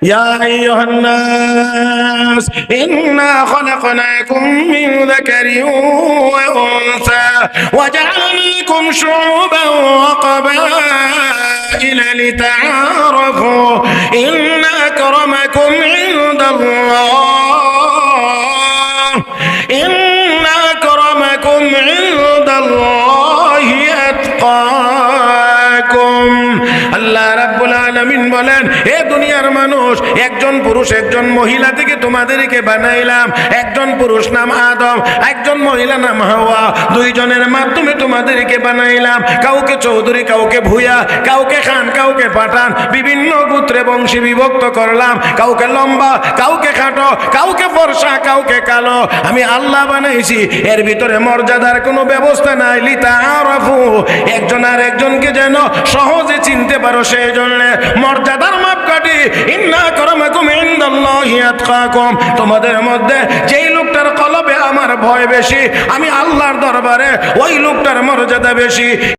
يا أيها الناس إنا خلقناكم من ذكر وأنثى وجعلناكم شعوبا وقبائل لتعارفوا إن أكرمكم عند الله عند الله أتقاكم আল্লাহ রাব্বুল আলামিন বলেন, হে দুনিয়ার মানুষ, একজন পুরুষ একজন মহিলা থেকে তোমাদেরকে বানাইলাম। একজন পুরুষ নাম আদম, একজন মহিলা নাম হাওয়া। দুইজনের মাধ্যমে তোমাদেরকে বানাইলাম। কাউকে চৌধুরী, কাউকে ভূয়া, কাউকে খান, কাউকে পাঠান, বিভিন্ন গোত্রে বংশী বিভক্ত করলাম। কাউকে লম্বা, কাউকে খাটো, কাউকে ফর্সা, কাউকে কালো। আমি আল্লাহ বানাইছি। এর ভিতরে মর্যাদার কোনো ব্যবস্থা নাই। লিতাআরাফু, একজন আর একজনকে যেন সহজে চিনতে পারো, সেই জন্য মর্যাদার মাপকাঠি। ইন্না আকরামাকুম ইনদাল্লাহি আতকাকুম, তোমাদের মধ্যে যেই লোকটার কলবে আমার ভয় বেশি, আমি আল্লাহর দরবারে ওই লোকটার মর্যাদা বেশি।